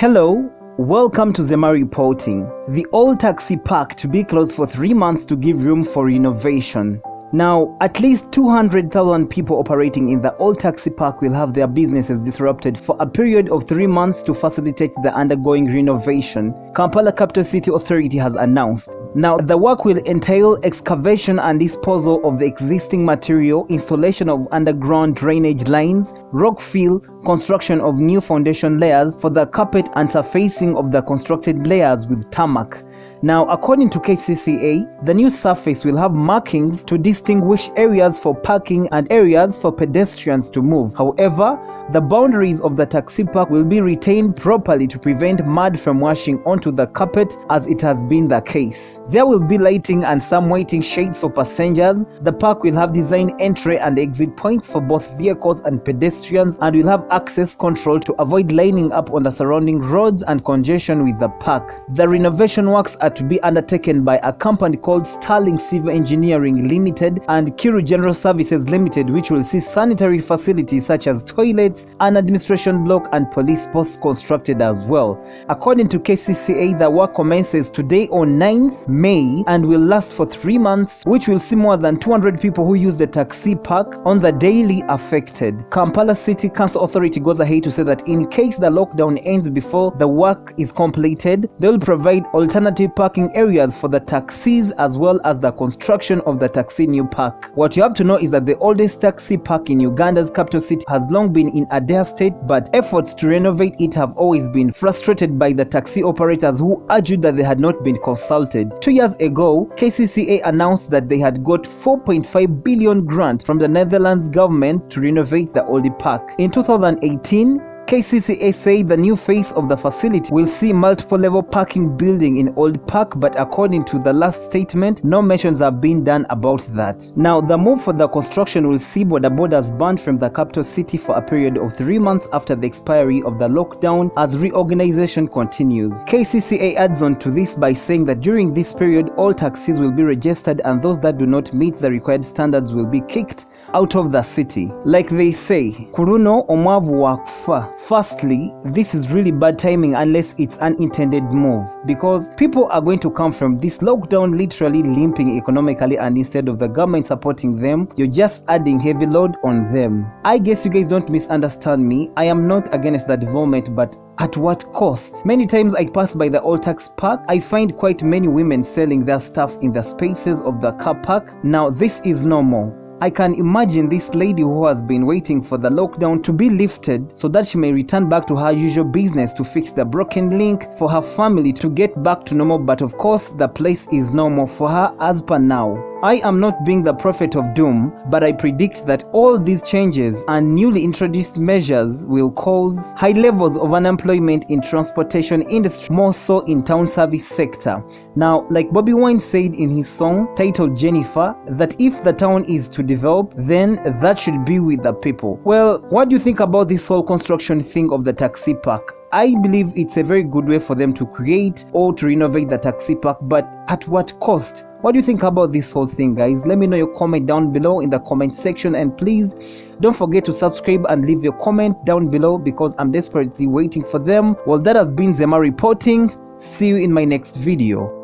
Hello, welcome to Zema Reporting. The old taxi park to be closed for 3 months to give room for renovation. Now, at least 200,000 people operating in the old taxi park will have their businesses disrupted for a period of 3 months to facilitate the undergoing renovation, Kampala Capital City Authority has announced. Now, the work will entail excavation and disposal of the existing material, installation of underground drainage lines, rock fill, construction of new foundation layers for the carpet and surfacing of the constructed layers with tarmac. Now, according to KCCA, the new surface will have markings to distinguish areas for parking and areas for pedestrians to move. However, the boundaries of the taxi park will be retained properly to prevent mud from washing onto the carpet as it has been the case. There will be lighting and some waiting shades for passengers. The park will have designed entry and exit points for both vehicles and pedestrians and will have access control to avoid lining up on the surrounding roads and congestion with the park. The renovation works are to be undertaken by a company called Sterling Civil Engineering Limited and Kiru General Services Limited, which will see sanitary facilities such as toilets, an administration block and police posts constructed as well. According to KCCA, the work commences today on 9th May and will last for 3 months, which will see more than 200 people who use the taxi park on the daily affected. Kampala City Council Authority goes ahead to say that in case the lockdown ends before the work is completed, they will provide alternative parking areas for the taxis as well as the construction of the taxi new park. What you have to know is that the oldest taxi park in Uganda's capital city has long been in a dire state, but efforts to renovate it have always been frustrated by the taxi operators who argued that they had not been consulted. 2 years ago, KCCA announced that they had got 4.5 billion grant from the Netherlands government to renovate the old park. In 2018, KCCA said the new face of the facility will see multiple level parking building in Old Park, but according to the last statement, no mentions have been done about that. Now, the move for the construction will see border borders banned from the capital city for a period of 3 months after the expiry of the lockdown as reorganization continues. KCCA adds on to this by saying that during this period, all taxis will be registered and those that do not meet the required standards will be kicked out of the city. Like they say, Kuruno omwavu wakufa. Firstly, this is really bad timing unless it's an intended move, because people are going to come from this lockdown literally limping economically, and instead of the government supporting them, you're just adding heavy load on them. I guess you guys don't misunderstand me. I am not against the development, but at what cost? Many times I pass by the old tax park, I find quite many women selling their stuff in the spaces of the car park. Now this is normal. I can imagine this lady who has been waiting for the lockdown to be lifted so that she may return back to her usual business to fix the broken link for her family to get back to normal, but of course the place is normal for her as per now. I am not being the prophet of doom, but I predict that all these changes and newly introduced measures will cause high levels of unemployment in transportation industry, more so in town service sector. Now, like Bobby Wine said in his song titled Jennifer, that if the town is to develop, then that should be with the people. Well, what do you think about this whole construction thing of the taxi park? I believe it's a very good way for them to create or to renovate the taxi park, but at what cost? What do you think about this whole thing, guys? Let me know your comment down below in the comment section, and please don't forget to subscribe and leave your comment down below because I'm desperately waiting for them. Well, that has been Zema Reporting. See you in my next video.